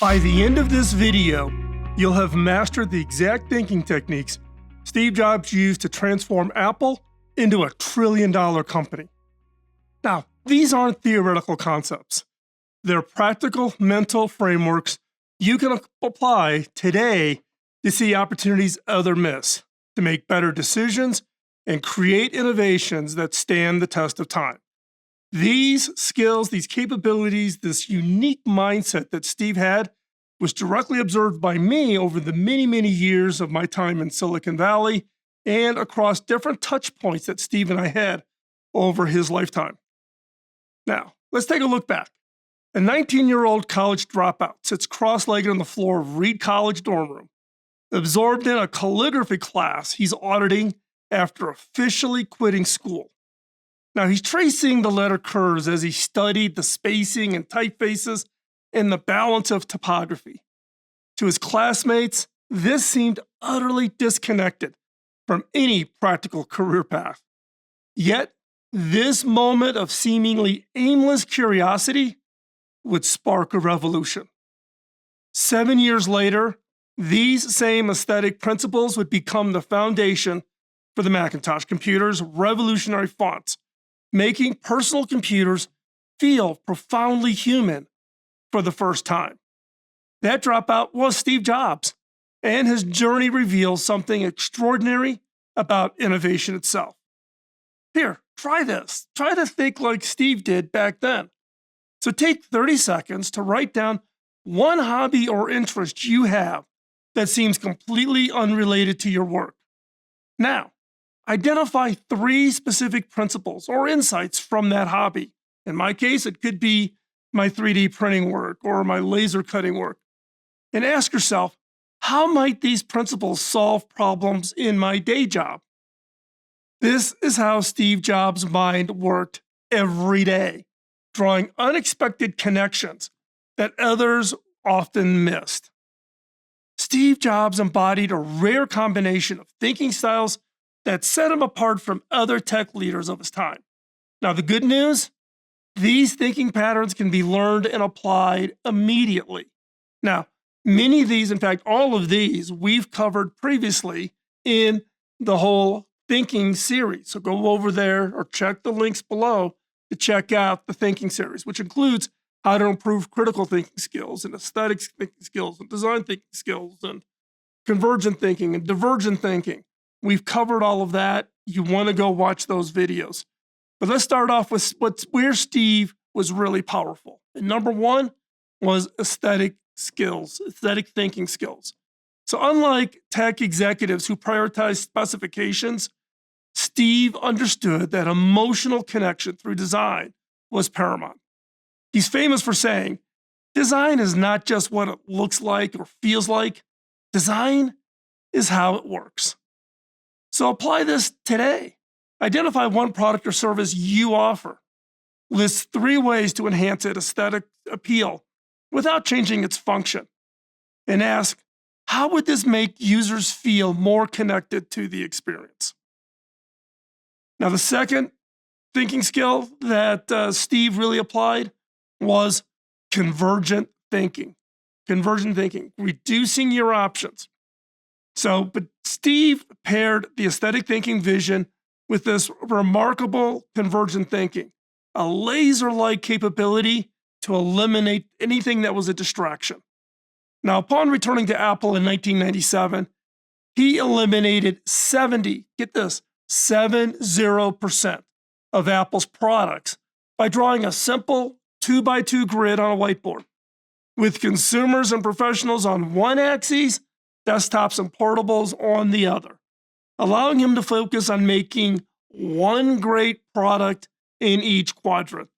By the end of this video, you'll have mastered the exact thinking techniques Steve Jobs used to transform Apple into a trillion-dollar company. Now, these aren't theoretical concepts. They're practical mental frameworks you can apply today to see opportunities others miss, to make better decisions, and create innovations that stand the test of time. These skills, these capabilities, this unique mindset that Steve had was directly observed by me over the many years of my time in Silicon Valley and across different touch points that Steve and I had over his lifetime. Now, let's take a look back. A 19-year-old college dropout sits cross-legged on the floor of Reed College dorm room, absorbed in a calligraphy class he's auditing after officially quitting school. Now, he's tracing the letter curves as he studied the spacing and typefaces and the balance of typography. To his classmates, this seemed utterly disconnected from any practical career path. Yet, this moment of seemingly aimless curiosity would spark a revolution. 7 years later, these same aesthetic principles would become the foundation for the Macintosh computer's revolutionary fonts, making personal computers feel profoundly human for the first time. That dropout was Steve Jobs, and his journey reveals something extraordinary about innovation itself. Here, try this. Try to think like Steve did back then. So take 30 seconds to write down one hobby or interest you have that seems completely unrelated to your work. Now, identify 3 specific principles or insights from that hobby. In my case, it could be my 3D printing work or my laser cutting work. And ask yourself, how might these principles solve problems in my day job? This is how Steve Jobs' mind worked every day, drawing unexpected connections that others often missed. Steve Jobs embodied a rare combination of thinking styles that set him apart from other tech leaders of his time. Now, the good news? These thinking patterns can be learned and applied immediately. Now, many of these, in fact, all of these, we've covered previously in the whole thinking series. So go over there or check the links below to check out the thinking series, which includes how to improve critical thinking skills and aesthetics thinking skills and design thinking skills and convergent thinking and divergent thinking. We've covered all of that. You want to go watch those videos. But let's start off with where Steve was really powerful. And number 1 was aesthetic skills, aesthetic thinking skills. So unlike tech executives who prioritize specifications, Steve understood that emotional connection through design was paramount. He's famous for saying, design is not just what it looks like or feels like. Design is how it works. So apply this today. Identify one product or service you offer. List 3 ways to enhance its aesthetic appeal without changing its function. And ask, how would this make users feel more connected to the experience? Now, the second thinking skill that Steve really applied was convergent thinking. Convergent thinking, reducing your options. But Steve paired the aesthetic thinking vision with this remarkable convergent thinking, a laser-like capability to eliminate anything that was a distraction. Now, upon returning to Apple in 1997, he eliminated 70% of Apple's products by drawing a simple 2x2 grid on a whiteboard. With consumers and professionals on one axis, desktops and portables on the other, allowing him to focus on making one great product in each quadrant.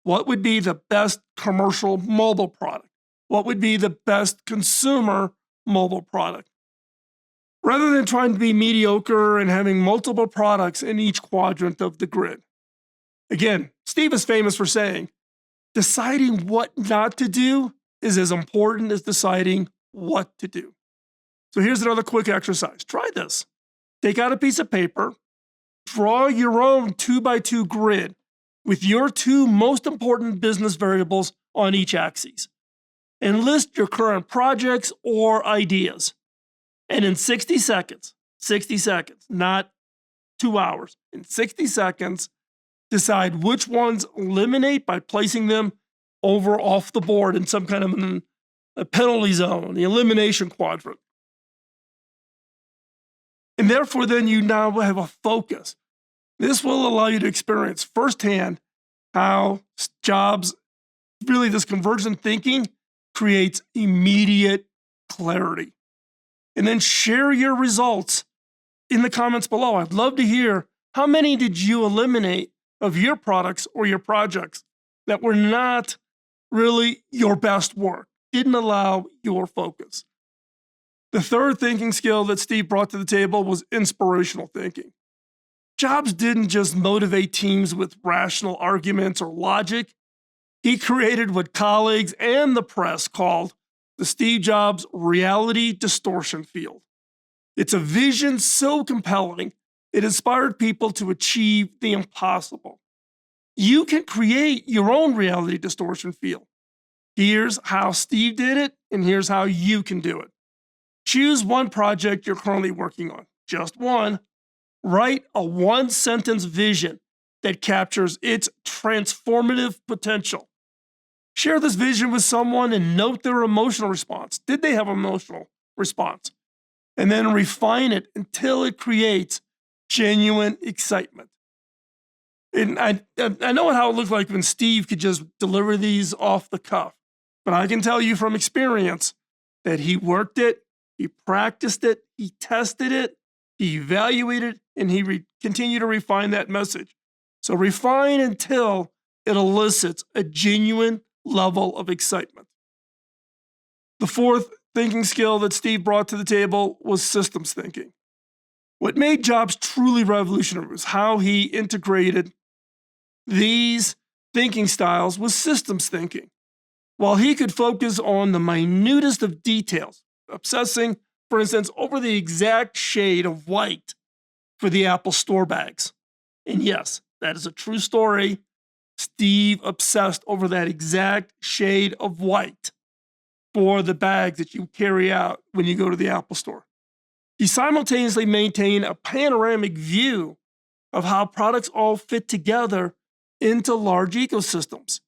What would be the best commercial mobile product? What would be the best consumer mobile product? Rather than trying to be mediocre and having multiple products in each quadrant of the grid. Again, Steve is famous for saying, deciding what not to do is as important as deciding what to do. So here's another quick exercise. Try this. Take out a piece of paper, draw your own 2x2 grid with your 2 most important business variables on each axis. and list your current projects or ideas. And in 60 seconds, not 2 hours, in 60 seconds, decide which ones eliminate by placing them over off the board in some kind of a penalty zone, the elimination quadrant. And therefore, then you now have a focus. This will allow you to experience firsthand how jobs, really this convergent thinking creates immediate clarity. And then share your results in the comments below. I'd love to hear how many did you eliminate of your products or your projects that were not really your best work, didn't allow your focus. The third thinking skill that Steve brought to the table was inspirational thinking. Jobs didn't just motivate teams with rational arguments or logic. He created what colleagues and the press called the Steve Jobs reality distortion field. It's a vision so compelling, it inspired people to achieve the impossible. You can create your own reality distortion field. Here's how Steve did it, and here's how you can do it. Choose one project you're currently working on, just one. Write a one-sentence vision that captures its transformative potential. Share this vision with someone and note their emotional response. Did they have an emotional response? And then refine it until it creates genuine excitement. And I know how it looked like when Steve could just deliver these off the cuff, but I can tell you from experience that he worked it, he practiced it, he tested it, he evaluated, and he continued to refine that message. So refine until it elicits a genuine level of excitement. The fourth thinking skill that Steve brought to the table was systems thinking. What made Jobs truly revolutionary was how he integrated these thinking styles with systems thinking. While he could focus on the minutest of details, obsessing, for instance, over the exact shade of white for the Apple Store bags. And yes, that is a true story. Steve obsessed over that exact shade of white for the bags that you carry out when you go to the Apple Store. He simultaneously maintained a panoramic view of how products all fit together into large ecosystems.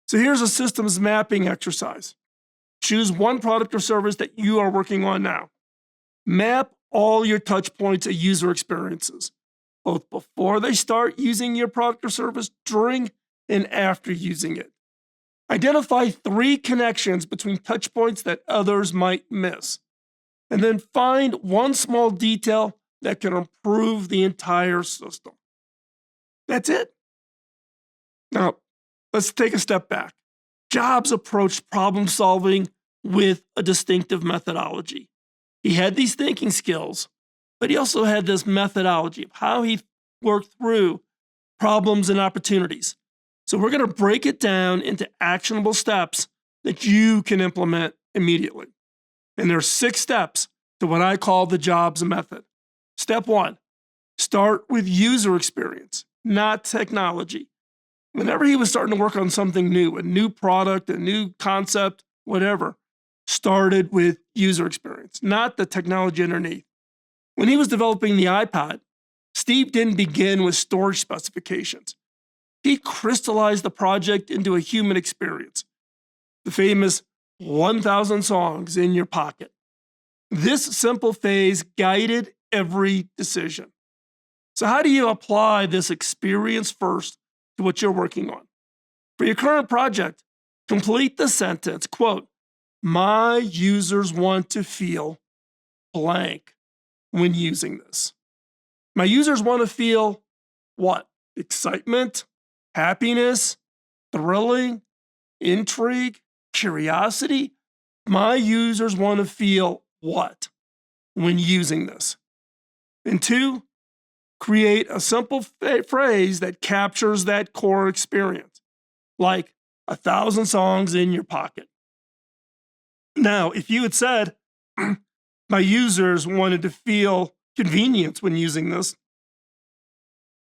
So here's a systems mapping exercise. Choose one product or service that you are working on now. Map all your touch points and user experiences, both before they start using your product or service, during, and after using it. Identify 3 connections between touch points that others might miss, and then find one small detail that can improve the entire system. That's it. Now, let's take a step back. Jobs approached problem solving with a distinctive methodology. He had these thinking skills, but he also had this methodology of how he worked through problems and opportunities. So we're going to break it down into actionable steps that you can implement immediately. And there's 6 steps to what I call the Jobs method. Step 1, start with user experience, not technology. Whenever he was starting to work on something new, a new product, a new concept, whatever, started with user experience, not the technology underneath. When he was developing the iPod, Steve didn't begin with storage specifications. He crystallized the project into a human experience, the famous 1,000 songs in your pocket. This simple phase guided every decision. So how do you apply this experience first to what you're working on? For your current project, complete the sentence, quote, "My users want to feel blank when using this." My users want to feel what? Excitement, happiness, thrilling, intrigue, curiosity. My users want to feel what when using this? And 2, create a simple phrase that captures that core experience, like 1,000 songs in your pocket. Now, if you had said, my users wanted to feel convenience when using this,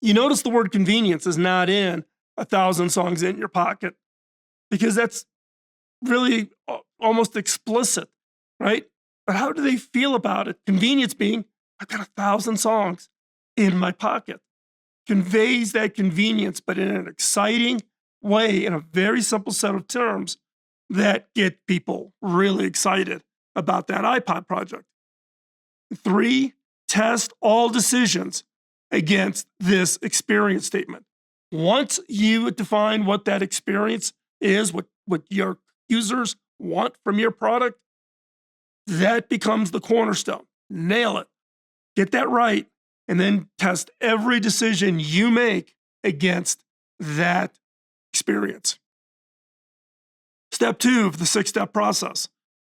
you notice the word convenience is not in 1,000 songs in your pocket, because that's really almost explicit, right? But how do they feel about it? Convenience being, I've got 1,000 songs in my pocket. Conveys that convenience, but in an exciting way, in a very simple set of terms that get people really excited about that iPod project. 3, test all decisions against this experience statement. Once you define what that experience is, what your users want from your product, that becomes the cornerstone. Nail it. Get that right, and then test every decision you make against that experience. Step 2 of the 6-step process: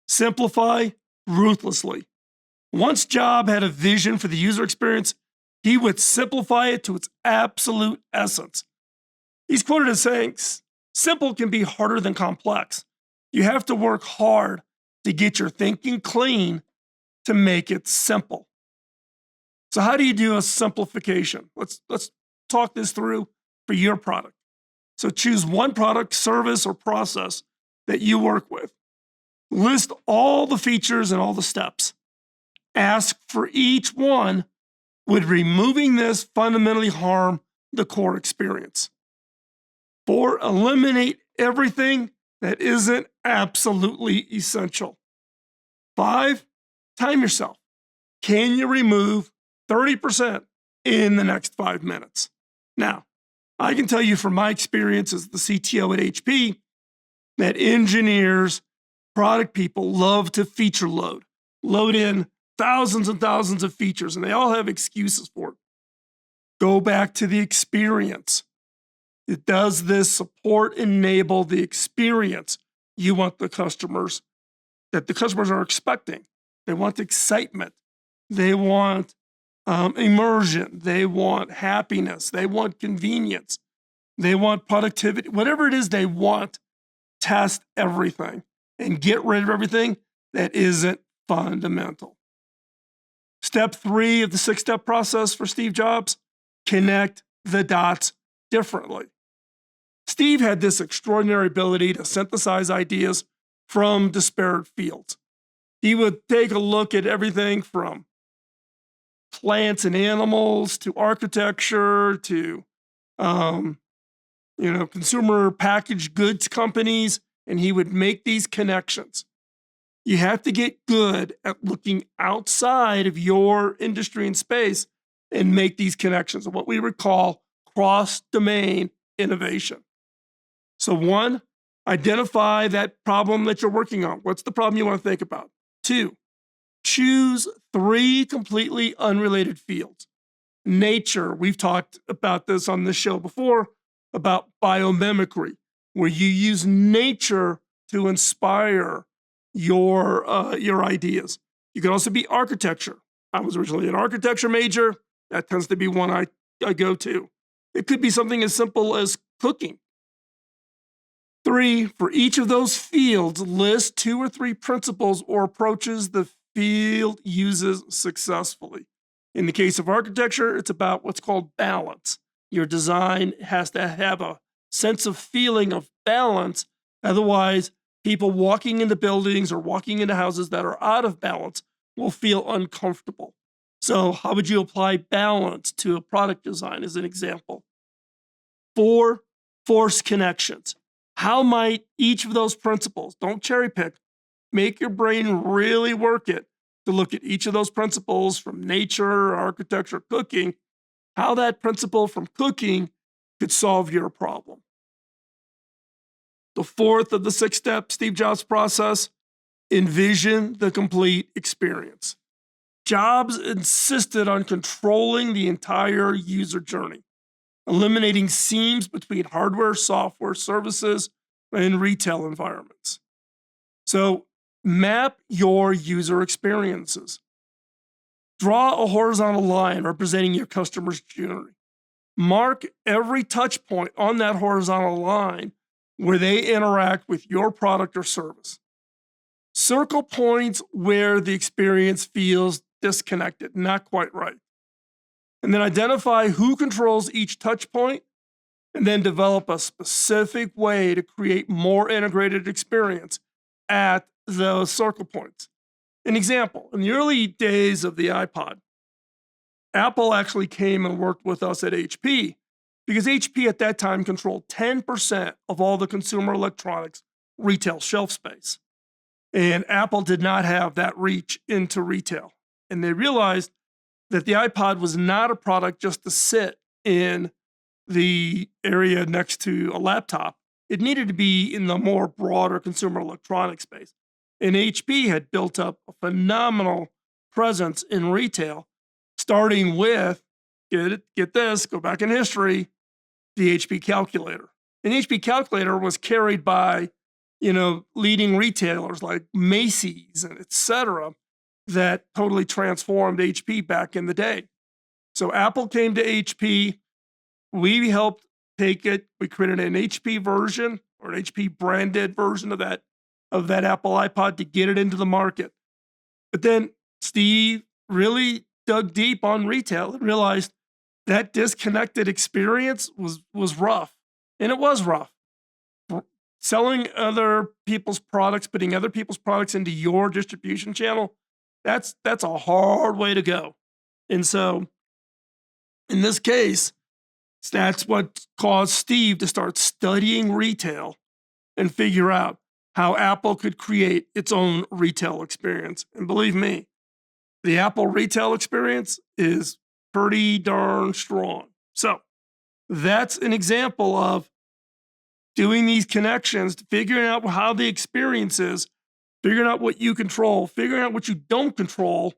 simplify ruthlessly. Once Jobs had a vision for the user experience, he would simplify it to its absolute essence. He's quoted as saying, simple can be harder than complex. You have to work hard to get your thinking clean to make it simple. So how do you do a simplification? Let's talk this through for your product. So choose one product, service, or process that you work with. List all the features and all the steps. Ask for each one, would removing this fundamentally harm the core experience? 4, eliminate everything that isn't absolutely essential. 5, time yourself. Can you remove 30% in the next 5 minutes? Now, I can tell you from my experience as the CTO at HP that engineers, product people love to feature load in thousands and thousands of features, and they all have excuses for it. Go back to the experience. Does this support enable the experience you want that the customers are expecting? They want excitement. They want immersion. They want happiness. They want convenience. They want productivity. Whatever it is they want, test everything and get rid of everything that isn't fundamental. Step 3 of the 6-step process for Steve Jobs: connect the dots differently. Steve had this extraordinary ability to synthesize ideas from disparate fields. He would take a look at everything from plants and animals to architecture to consumer packaged goods companies, and he would make these connections. You have to get good at looking outside of your industry and space and make these connections, what we would call cross-domain innovation. So 1, identify that problem that you're working on. What's the problem you want to think about? 2, choose 3 completely unrelated fields. Nature, we've talked about this on this show before, about biomimicry, where you use nature to inspire your ideas. You can also be architecture. I was originally an architecture major. That tends to be one I go to. It could be something as simple as cooking. 3, for each of those fields, list 2 or 3 principles or approaches the field uses successfully. In the case of architecture, it's about what's called balance. Your design has to have a sense of feeling of balance. Otherwise, people walking into buildings or walking into houses that are out of balance will feel uncomfortable. So how would you apply balance to a product design as an example? 4, force connections. How might each of those principles, don't cherry pick, make your brain really work it to look at each of those principles from nature, architecture, cooking, how that principle from cooking could solve your problem. The 4th of the 6-step Steve Jobs process: envision the complete experience. Jobs insisted on controlling the entire user journey, eliminating seams between hardware, software, services, and retail environments. So map your user experiences. Draw a horizontal line representing your customer's journey. Mark every touch point on that horizontal line where they interact with your product or service. Circle points where the experience feels disconnected, not quite right. And then identify who controls each touch point, and then develop a specific way to create more integrated experience at those circle points. An example, in the early days of the iPod, Apple actually came and worked with us at HP because HP at that time controlled 10% of all the consumer electronics retail shelf space. And Apple did not have that reach into retail. And they realized that the iPod was not a product just to sit in the area next to a laptop. It needed to be in the more broader consumer electronics space. And HP had built up a phenomenal presence in retail, starting with, get this, go back in history, the HP calculator. An HP calculator was carried by, leading retailers like Macy's and et cetera, that totally transformed HP back in the day. So Apple came to HP. We helped take it. We created an HP version or an HP branded version of that Apple iPod to get it into the market. But then Steve really dug deep on retail and realized that disconnected experience was rough. And it was rough. Selling other people's products, putting other people's products into your distribution channel, that's a hard way to go. And so in this case, that's what caused Steve to start studying retail and figure out how Apple could create its own retail experience. And believe me, the Apple retail experience is pretty darn strong. So that's an example of doing these connections, figuring out how the experience is, figuring out what you control, figuring out what you don't control,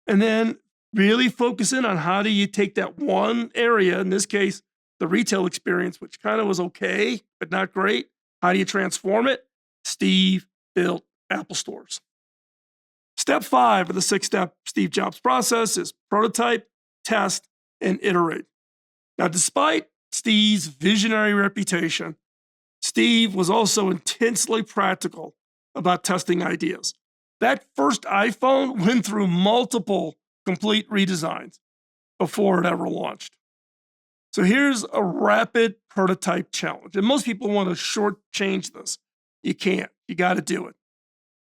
and then really focus in on how do you take that one area, in this case, the retail experience, which kind of was okay, but not great. How do you transform it? Steve built Apple stores. Step 5 of the 6-step Steve Jobs process is prototype, test, and iterate. Now, despite Steve's visionary reputation, Steve was also intensely practical about testing ideas. That first iPhone went through multiple complete redesigns before it ever launched. So here's a rapid prototype challenge. And most people want to shortchange this. You can't. You got to do it.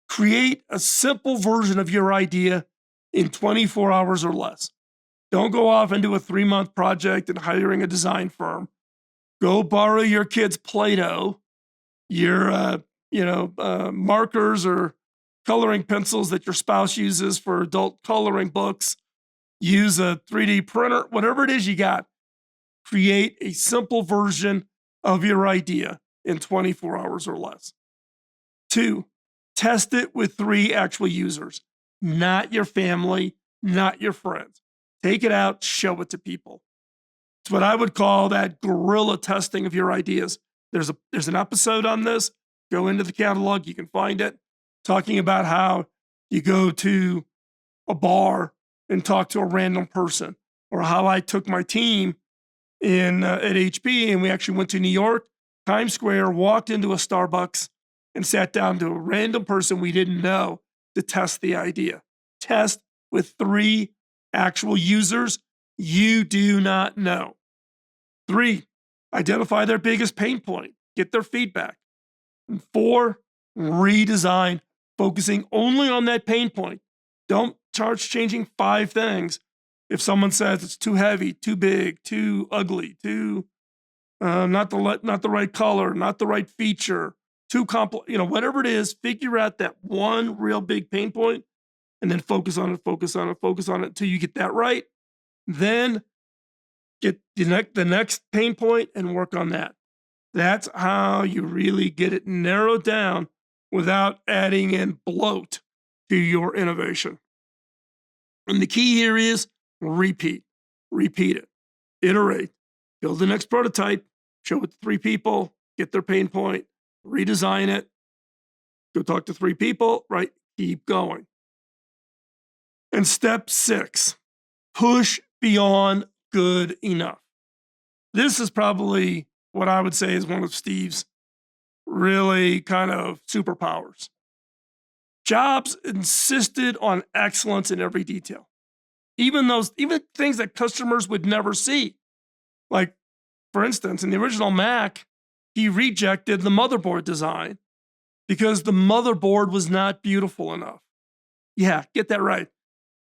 Create a simple version of your idea in 24 hours or less. Don't go off into a 3-month project and hiring a design firm. Go borrow your kid's Play-Doh, your markers or coloring pencils that your spouse uses for adult coloring books. Use a 3D printer, whatever it is you got. Create a simple version of your idea in 24 hours or less. 2, test it with 3 actual users, not your family, not your friends. Take it out, show it to people. It's what I would call that guerrilla testing of your ideas. There's an episode on this. Go into the catalog, you can find it, talking about how you go to a bar and talk to a random person, or how I took my team at HP and we actually went to New York, Times Square, walked into a Starbucks and sat down to a random person we didn't know to test the idea. Test with 3 actual users you do not know. 3, identify their biggest pain point, get their feedback. And 4, redesign, focusing only on that pain point. Don't charge changing 5 things. If someone says it's too heavy, too big, too ugly, too not the right color, not the right feature, too complex, whatever it is, figure out that one real big pain point and then focus on it until you get that right. Then get the next pain point and work on that. That's how you really get it narrowed down without adding in bloat to your innovation. And the key here is repeat it, iterate, build the next prototype, show it to 3 people, get their pain point, redesign it, go talk to 3 people, right? Keep going. And step 6, push beyond good enough. This is probably what I would say is one of Steve's really kind of superpowers. Jobs insisted on excellence in every detail. Even things that customers would never see. Like, for instance, in the original Mac, he rejected the motherboard design Because the motherboard was not beautiful enough. Yeah, get that right.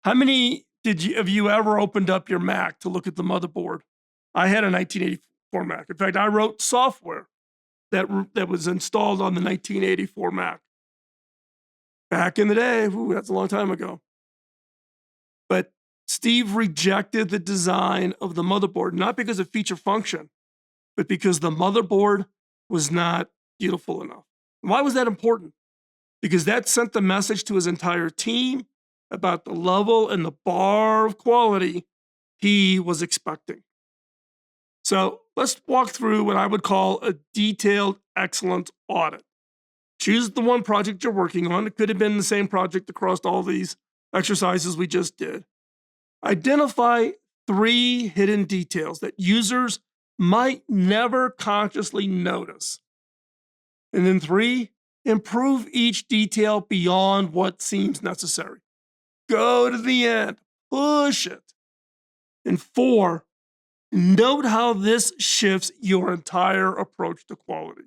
How many of you ever opened up your Mac to look at the motherboard? I had a 1984 Mac. In fact, I wrote software that was installed on the 1984 Mac. Back in the day, ooh, that's a long time ago. But Steve rejected the design of the motherboard, not because of feature function, but because the motherboard was not beautiful enough. Why was that important? Because that sent the message to his entire team about the level and the bar of quality he was expecting. So let's walk through what I would call a detailed excellence audit. Choose the one project you're working on. It could have been the same project across all these exercises we just did. Identify 3 hidden details that users might never consciously notice. And then 3, improve each detail beyond what seems necessary. Go to the end, push it. And 4, note how this shifts your entire approach to quality.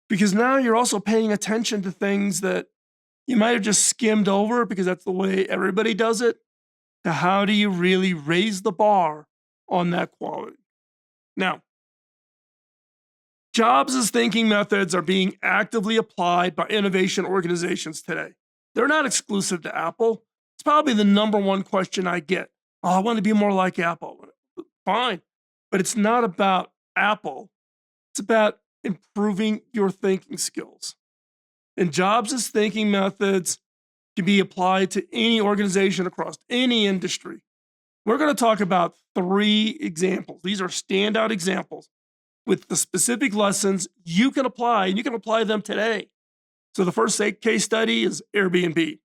Because now you're also paying attention to things that you might have just skimmed over because that's the way everybody does it, to how do you really raise the bar on that quality. Now, Jobs' thinking methods are being actively applied by innovation organizations today. They're not exclusive to Apple. It's probably the number one question I get. Oh, I want to be more like Apple. Fine. But it's not about Apple. It's about improving your thinking skills. And Jobs' thinking methods can be applied to any organization across any industry. We're going to talk about 3 examples. These are standout examples with the specific lessons you can apply, and you can apply them today. So the first case study is Airbnb.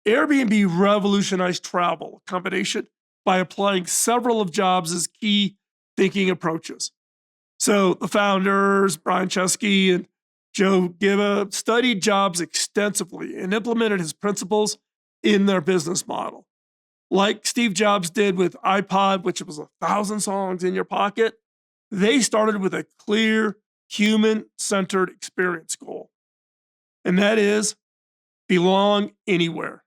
Airbnb revolutionized travel accommodation by applying several of Jobs' key thinking approaches. So the founders, Brian Chesky and Joe Giba, studied Jobs extensively and implemented his principles in their business model. Like Steve Jobs did with iPod, which was 1,000 songs in your pocket, they started with a clear, human-centered experience goal. And that is, belong anywhere.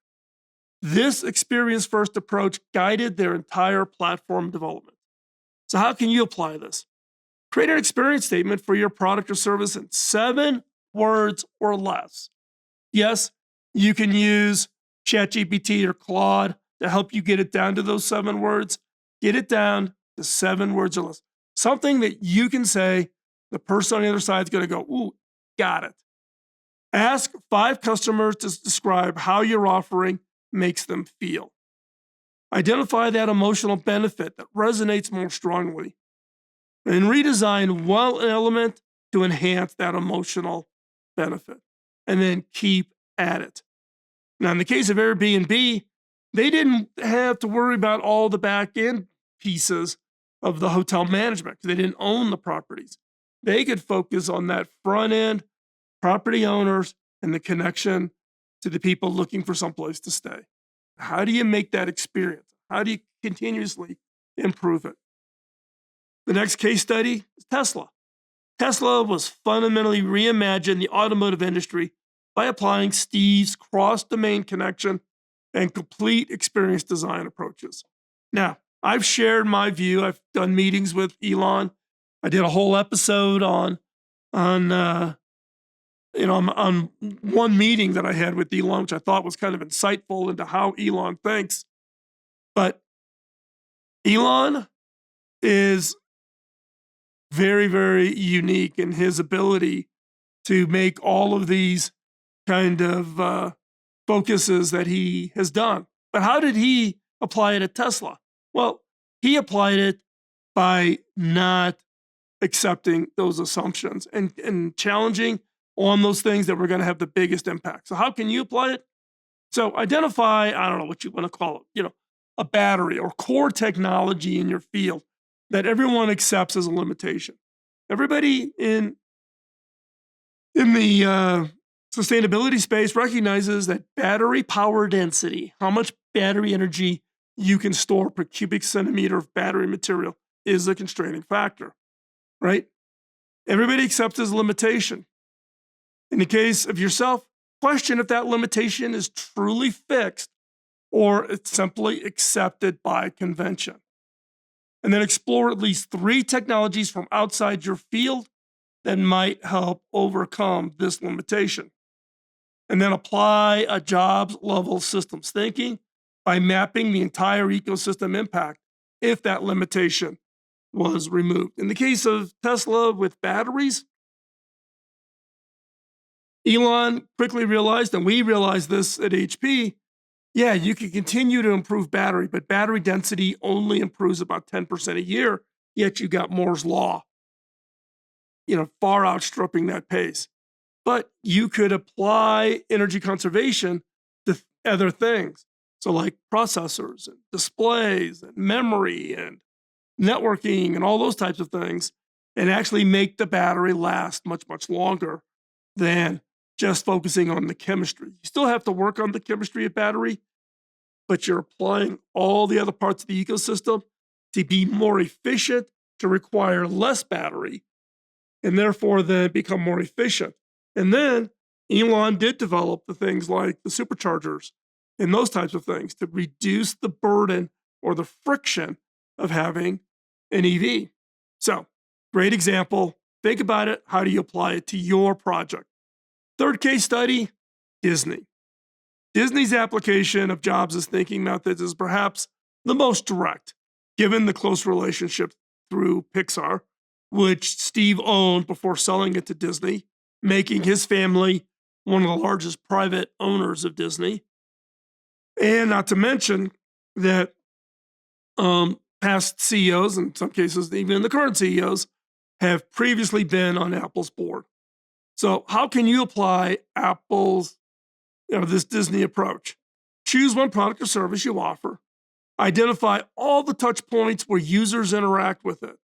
This experience-first approach guided their entire platform development. So how can you apply this? Create an experience statement for your product or service in 7 words or less. Yes, you can use ChatGPT or Claude to help you get it down to those 7 words. Get it down to 7 words or less. Something that you can say, the person on the other side is going to go, ooh, got it. Ask 5 customers to describe how your offering makes them feel. Identify that emotional benefit that resonates more strongly. And redesign one element to enhance that emotional benefit. And then keep at it. Now, in the case of Airbnb, they didn't have to worry about all the back end pieces of the hotel management because they didn't own the properties. They could focus on that front end, property owners, and the connection to the people looking for someplace to stay. How do you make that experience? How do you continuously improve it? The next case study is Tesla. Tesla was fundamentally reimagined the automotive industry by applying Steve's cross-domain connection and complete experience design approaches. Now, I've shared my view. I've done meetings with Elon. I did a whole episode on one meeting that I had with Elon, which I thought was kind of insightful into how Elon thinks. But Elon is very, very unique in his ability to make all of these kind of focuses that he has done. But how did he apply it at Tesla? Well, he applied it by not accepting those assumptions and challenging on those things that were going to have the biggest impact. So how can you apply it? So identify, I don't know what you want to call it, a battery or core technology in your field that everyone accepts as a limitation. Everybody in the sustainability space recognizes that battery power density, how much battery energy you can store per cubic centimeter of battery material, is a constraining factor, right? Everybody accepts as a limitation. In the case of yourself, question if that limitation is truly fixed or it's simply accepted by convention. And then explore at least 3 technologies from outside your field that might help overcome this limitation. And then apply a jobs level systems thinking by mapping the entire ecosystem impact if that limitation was removed. In the case of Tesla with batteries, Elon quickly realized, and we realized this at HP, yeah, you can continue to improve battery, but battery density only improves about 10% a year, yet you got Moore's law, far outstripping that pace. But you could apply energy conservation to other things. So, like processors and displays and memory and networking and all those types of things, and actually make the battery last much, much longer than just focusing on the chemistry. You still have to work on the chemistry of battery, but you're applying all the other parts of the ecosystem to be more efficient, to require less battery, and therefore then become more efficient. And then Elon did develop the things like the superchargers and those types of things to reduce the burden or the friction of having an EV. So, great example. Think about it. How do you apply it to your project? Third case study, Disney. Disney's application of Jobs' thinking methods is perhaps the most direct, given the close relationship through Pixar, which Steve owned before selling it to Disney, making his family one of the largest private owners of Disney. And not to mention that past CEOs, in some cases, even the current CEOs, have previously been on Apple's board. So, how can you apply Apple's, this Disney approach? Choose one product or service you offer, identify all the touch points where users interact with it,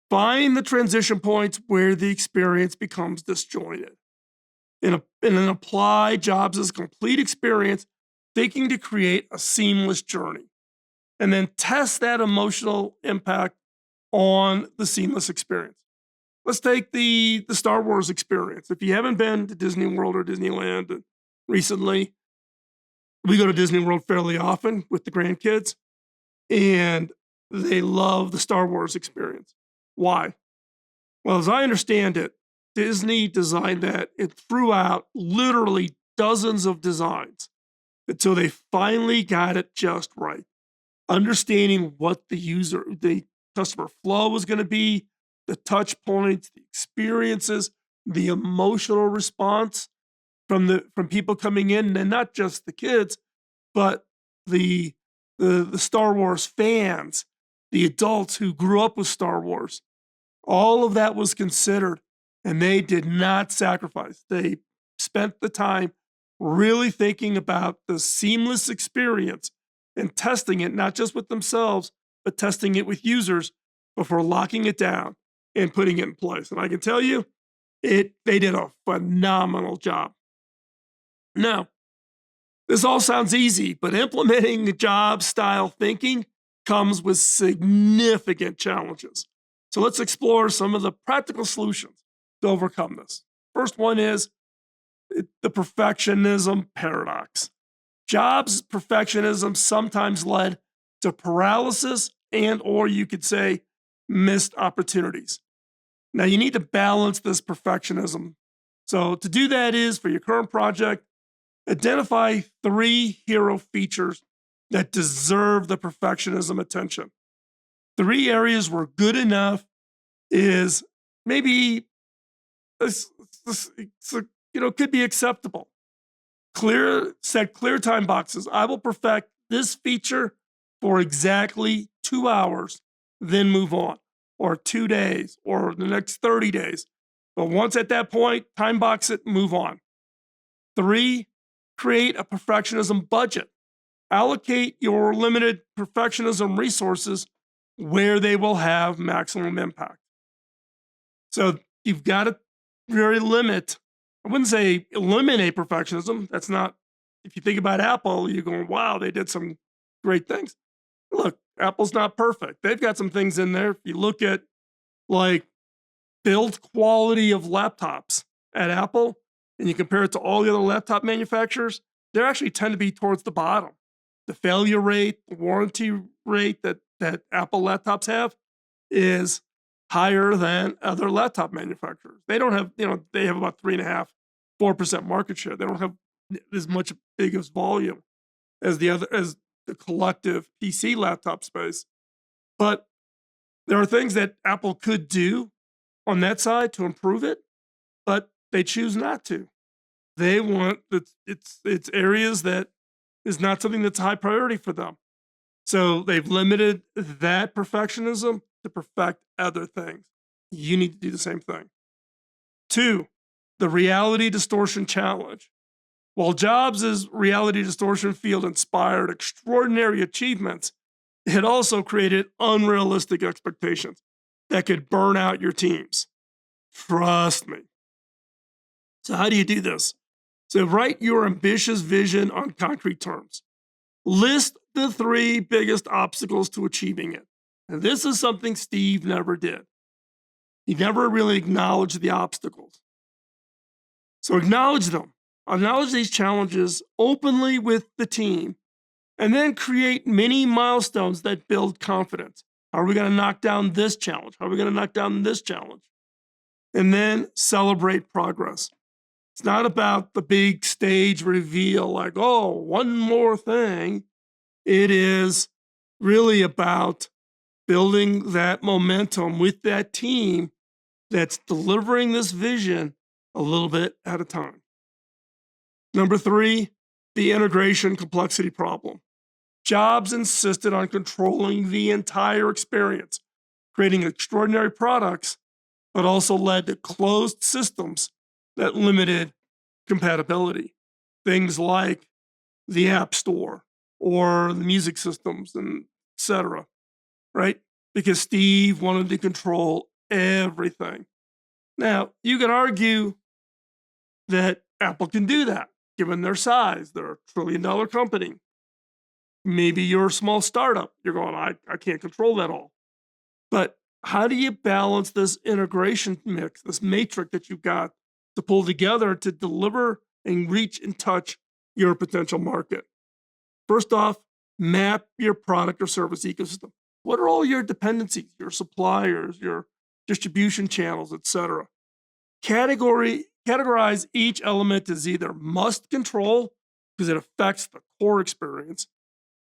find the transition points where the experience becomes disjointed, and then apply Jobs' complete experience, thinking to create a seamless journey, and then test that emotional impact on the seamless experience. Let's take the Star Wars experience. If you haven't been to Disney World or Disneyland recently, we go to Disney World fairly often with the grandkids, and they love the Star Wars experience. Why? Well, as I understand it, Disney designed that and threw out literally dozens of designs until they finally got it just right. Understanding what the customer flow was going to be, the touch points, the experiences, the emotional response from people coming in, and not just the kids, but the Star Wars fans, the adults who grew up with Star Wars. All of that was considered, and they did not sacrifice. They spent the time really thinking about the seamless experience and testing it, not just with themselves, but testing it with users before locking it down and putting it in place. And I can tell you, they did a phenomenal job. Now, this all sounds easy, but implementing the job style thinking comes with significant challenges. So let's explore some of the practical solutions to overcome this. First one is the perfectionism paradox. Jobs perfectionism sometimes led to paralysis or you could say missed opportunities. Now you need to balance this perfectionism. So to do that is, for your current project, identify 3 hero features that deserve the perfectionism attention. 3 areas where good enough is maybe could be acceptable. Set clear time boxes. I will perfect this feature for exactly 2 hours, then move on, or 2 days, or the next 30 days. But once at that point, time box it, move on. 3, create a perfectionism budget. Allocate your limited perfectionism resources where they will have maximum impact. So you've got to really limit. I wouldn't say eliminate perfectionism. That's not, if you think about Apple, you're going, wow, they did some great things. Look, Apple's not perfect. They've got some things in there. If you look at like build quality of laptops, at Apple and you compare it to all the other laptop manufacturers, they actually tend to be towards the bottom. The failure rate, the warranty rate that Apple laptops have is higher than other laptop manufacturers. They don't have, they have about 3.5, 4% market share. They don't have as much big as volume as the collective PC laptop space. But there are things that Apple could do on that side to improve it, but they choose not to. They want it's areas that is not something that's a high priority for them. So they've limited that perfectionism to perfect other things. You need to do the same thing. Two, the reality distortion challenge. While Jobs' reality distortion field inspired extraordinary achievements, it also created unrealistic expectations that could burn out your teams. Trust me. So, how do you do this? So, write your ambitious vision on concrete terms. List the 3 biggest obstacles to achieving it. And this is something Steve never did. He never really acknowledged the obstacles. So, acknowledge them. Acknowledge these challenges openly with the team, and then create mini milestones that build confidence. How are we going to knock down this challenge? How are we going to knock down this challenge? And then celebrate progress. It's not about the big stage reveal, like, oh, one more thing. It is really about building that momentum with that team that's delivering this vision a little bit at a time. Number 3, the integration complexity problem. Jobs insisted on controlling the entire experience, creating extraordinary products, but also led to closed systems that limited compatibility. Things like the App Store or the music systems, and etc. Right? Because Steve wanted to control everything. Now, you could argue that Apple can do that, given their size. They're a trillion-dollar company. Maybe you're a small startup. You're going, I can't control that all. But how do you balance this integration mix, this matrix that you've got to pull together to deliver and reach and touch your potential market? First off, map your product or service ecosystem. What are all your dependencies, your suppliers, your distribution channels, etc.? Categorize each element as either must control, because it affects the core experience,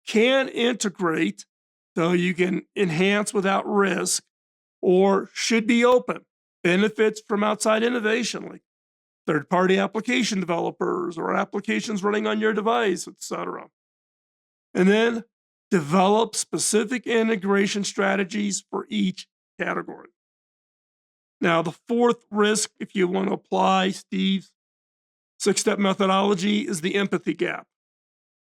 can integrate, so you can enhance without risk, or should be open, benefits from outside innovation, like third-party application developers or applications running on your device, etc. And then develop specific integration strategies for each category. Now, the 4th risk, if you want to apply Steve's 6-step methodology, is the empathy gap.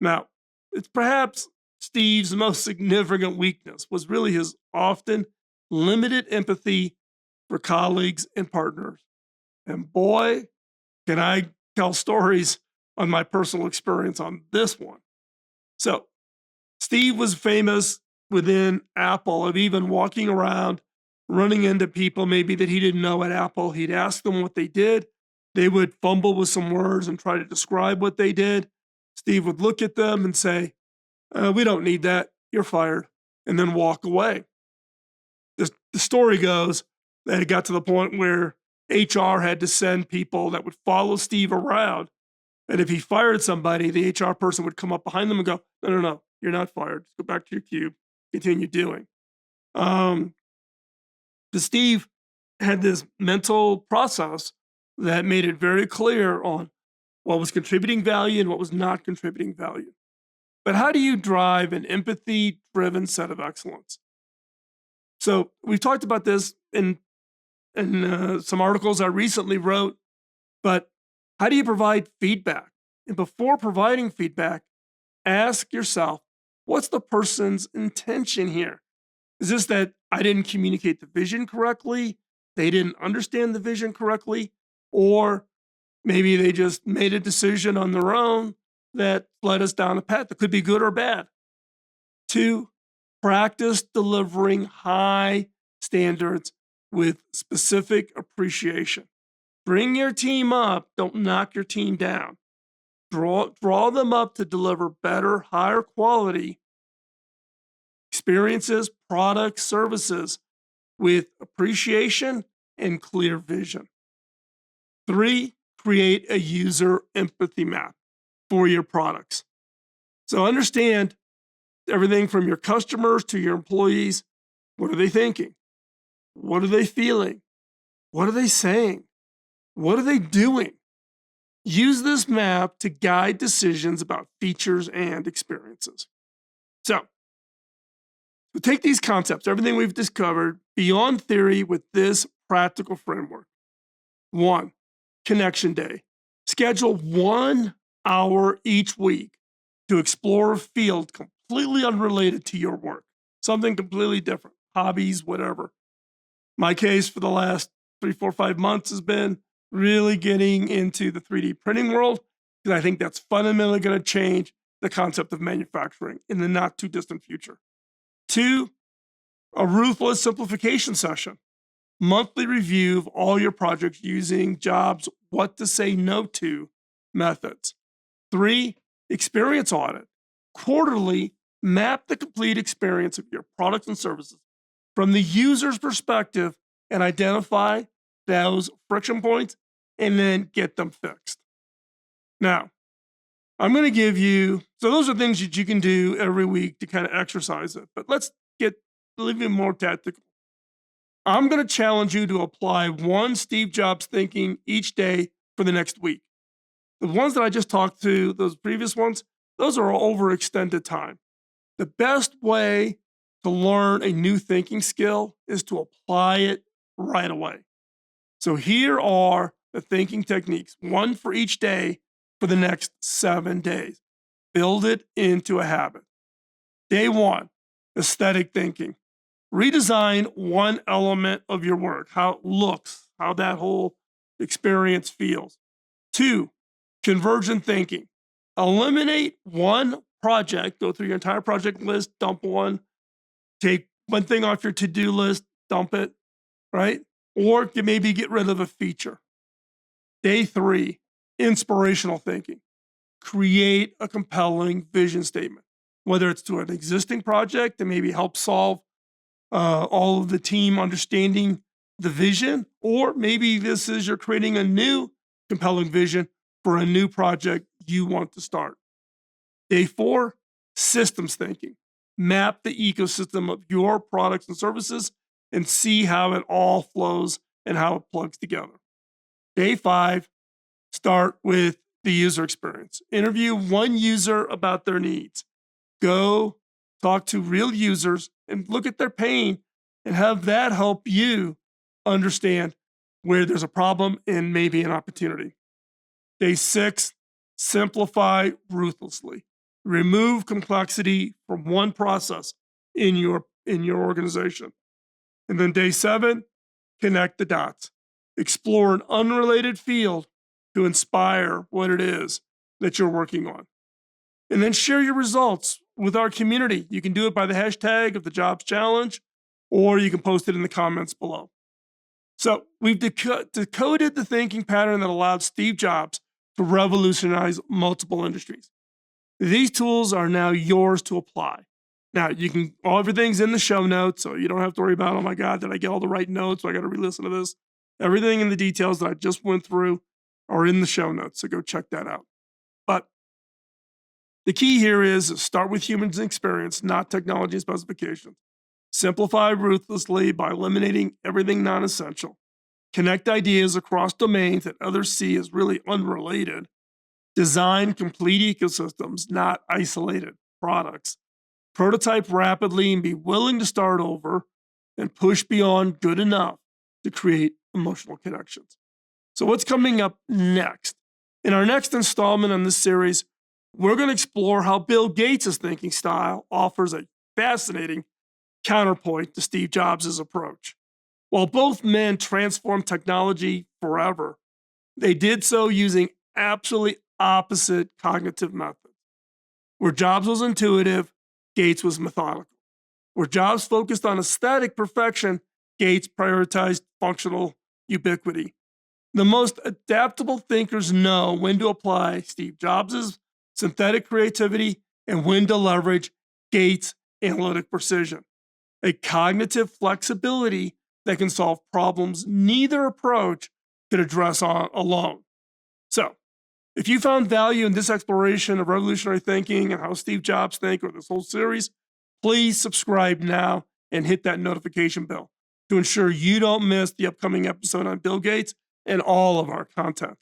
Now, it's perhaps Steve's most significant weakness was really his often limited empathy for colleagues and partners. And boy, can I tell stories on my personal experience on this one. So, Steve was famous within Apple of even walking around, running into people maybe that he didn't know at Apple. He'd ask them what they did. They would fumble with some words and try to describe what they did. Steve would look at them and say, we don't need that. You're fired. And then walk away. The story goes that it got to the point where HR had to send people that would follow Steve around. And if he fired somebody, the HR person would come up behind them and go, no, you're not fired. Just go back to your cube, continue doing. The Steve had this mental process that made it very clear on what was contributing value and what was not contributing value. But how do you drive an empathy-driven set of excellence? So we've talked about this in some articles I recently wrote, but how do you provide feedback? And before providing feedback, ask yourself, what's the person's intention here? Is this that I didn't communicate the vision correctly? They didn't understand the vision correctly? Or maybe they just made a decision on their own that led us down a path that could be good or bad. 2, practice delivering high standards with specific appreciation. Bring your team up, don't knock your team down. Draw them up to deliver better, higher quality experiences, products, services with appreciation and clear vision. 3, create a user empathy map for your products. So understand everything from your customers to your employees. What are they thinking? What are they feeling? What are they saying? What are they doing? Use this map to guide decisions about features and experiences. So, take these concepts, everything we've discovered, beyond theory with this practical framework. 1, connection day. Schedule 1 hour each week to explore a field completely unrelated to your work, something completely different, hobbies, whatever. My case for the last 3, 4, 5 months has been really getting into the 3D printing world because I think that's fundamentally going to change the concept of manufacturing in the not too distant future. 2, a ruthless simplification session. Monthly review of all your projects using Jobs' what to say no to methods. 3, experience audit. Quarterly, map the complete experience of your products and services from the user's perspective and identify those friction points and then get them fixed. Now, I'm going to give you, so those are things that you can do every week to kind of exercise it, but let's get a little bit more tactical. I'm going to challenge you to apply one Steve Jobs thinking each day for the next week. The ones that I just talked to, those previous ones, those are over extended time. The best way to learn a new thinking skill is to apply it right away. So here are the thinking techniques, one for each day for the next 7 days. Build it into a habit. Day 1, aesthetic thinking. Redesign one element of your work, how it looks, how that whole experience feels. 2, convergent thinking. Eliminate one project, go through your entire project list, dump one, take one thing off your to-do list, dump it, right? Or you maybe get rid of a feature. Day 3, inspirational thinking. Create a compelling vision statement, whether it's to an existing project to maybe help solve all of the team understanding the vision, or maybe this is you're creating a new compelling vision for a new project you want to start. Day 4, systems thinking. Map the ecosystem of your products and services and see how it all flows and how it plugs together. Day 5, start with the user experience. Interview one user about their needs. Go talk to real users and look at their pain and have that help you understand where there's a problem and maybe an opportunity. Day 6, simplify ruthlessly. Remove complexity from one process in your organization. And then day 7, connect the dots. Explore an unrelated field to inspire what it is that you're working on. And then share your results with our community. You can do it by the hashtag of the Jobs Challenge, or you can post it in the comments below. So we've decoded the thinking pattern that allowed Steve Jobs to revolutionize multiple industries. These tools are now yours to apply. Now, everything's in the show notes, so you don't have to worry about, oh my God, did I get all the right notes? So I got to re-listen to this. Everything in the details that I just went through are in the show notes, so go check that out. But the key here is start with humans and experience, not technology and specifications. Simplify ruthlessly by eliminating everything non-essential. Connect ideas across domains that others see as really unrelated. Design complete ecosystems, not isolated products. Prototype rapidly and be willing to start over and push beyond good enough to create emotional connections. So what's coming up next? In our next installment on this series, we're going to explore how Bill Gates' thinking style offers a fascinating counterpoint to Steve Jobs' approach. While both men transformed technology forever, they did so using absolutely opposite cognitive methods. Where Jobs was intuitive, Gates was methodical. Where Jobs focused on aesthetic perfection, Gates prioritized functional ubiquity. The most adaptable thinkers know when to apply Steve Jobs' synthetic creativity and when to leverage Gates' analytic precision, a cognitive flexibility that can solve problems neither approach could address alone. So, if you found value in this exploration of revolutionary thinking and how Steve Jobs think, or this whole series, please subscribe now and hit that notification bell to ensure you don't miss the upcoming episode on Bill Gates and all of our content.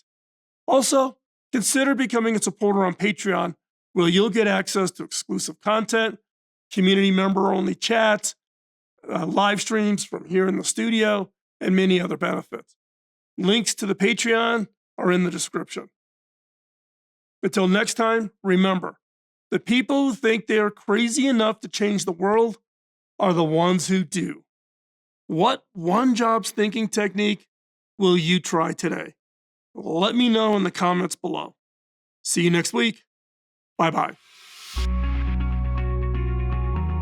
Also, consider becoming a supporter on Patreon, where you'll get access to exclusive content, community member-only chats, live streams from here in the studio, and many other benefits. Links to the Patreon are in the description. Until next time, remember, the people who think they are crazy enough to change the world are the ones who do. What one Jobs thinking technique will you try today? Let me know in the comments below. See you next week. Bye-bye.